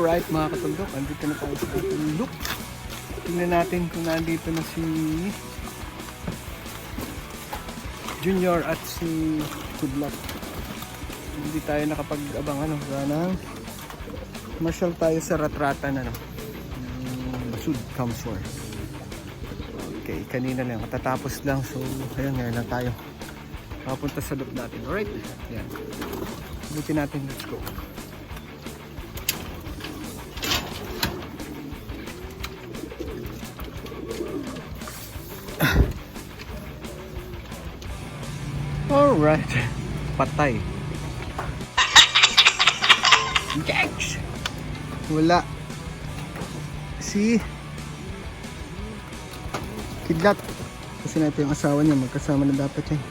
Alright mga katundok, andito na tayo sa ating look. Tingnan natin kung nandito na si Junior at si Kidlat. Hindi tayo nakapag-abang sana marshal tayo sa ratratan Sud Kamsur. Okay, kanina lang, katatapos lang, so ayun, ngayon lang tayo papunta sa loop natin. Alright, yan, buti natin, let's go. Alright, patay. Gags! Wala si Kidlat kasi natin yung asawa niya, magkasama na dapat yan.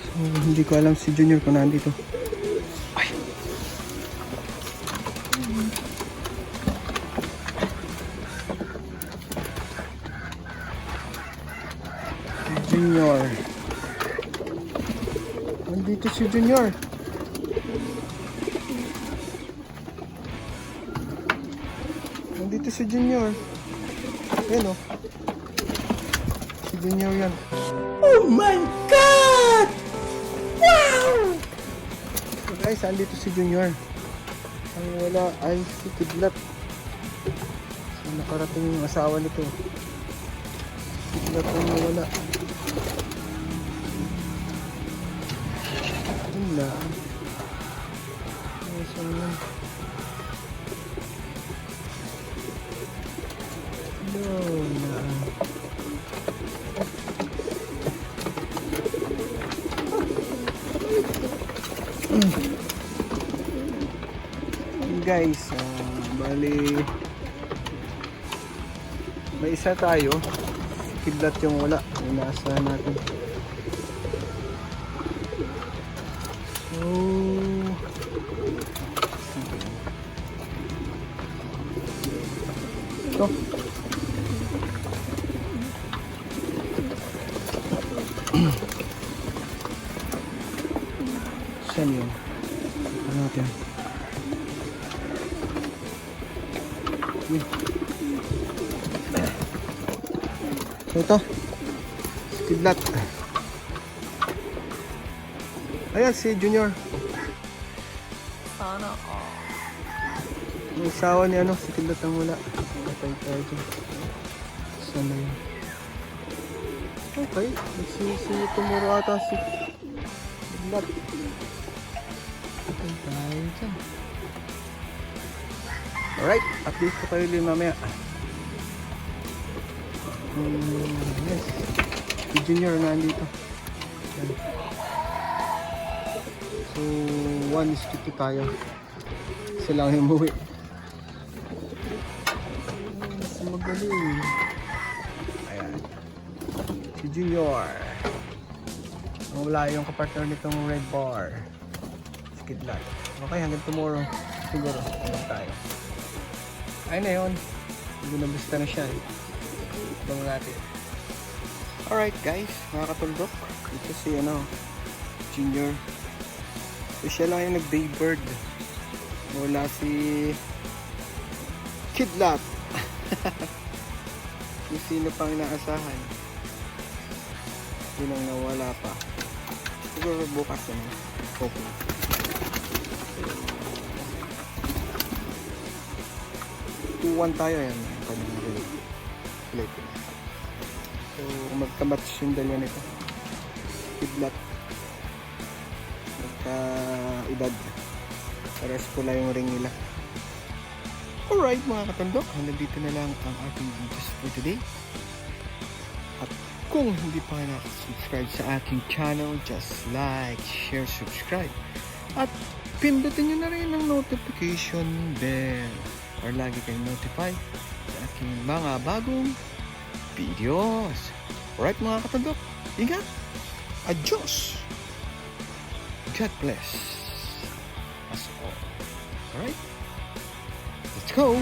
So hindi ko alam si Junior kung nandito. Ay. Junior, nandito si Junior. Nandito si Junior. Ayan o. Si Junior yan. Oh my God! Wow! So guys, nandito si Junior. Ang wala ay si Kidlat. So nakarating yung asawa nito. Kidlat ang wala. Wala. Saan yan? Guys, bali may isa tayo, Kidlat yung wala, inaasahan natin. So ito saan yun? Ano natin? So ito si Kidlat. Ayan si Junior. Sana yung asawa ni si Kidlat ang wala. Patay tayo dyan. Sana yun. Okay, si tumuro ata si Kidlat. Patay tayo dyan. Alright, update ko kayo ulit mamaya. Yes, si Junior nandito. So 1:52 tayo. Isa lang yung umuwi. Mas magaling. Ayan, si Junior. Wala yung kapartner nitong red bar, si Kidlat. Okay, hanggang tomorrow siguro ulit tayo. Ayun na yun, ginabista na siya Bango natin. Alright guys, mga katundok, ito si Junior. So siya lang yung nag-daybird. Wala si Kidlat. Kung sino pang inaasahan, yun ang nawala pa. Siguro bukas hopefully. Tuwan tayo yan. So magka-match yung dalawa nito. Kidlat magka-edad. Pares pula yung ring nila. Alright mga katundok, hanggang dito na lang ang ating videos for today. At kung hindi pa kayo nakasubscribe sa aking channel, just like, share, subscribe. At pindutin nyo na rin ang notification bell para lagi kayong notify sa aking mga bagong videos. Alright mga katundok, ingat! Adios! God bless us all. Alright? Let's go!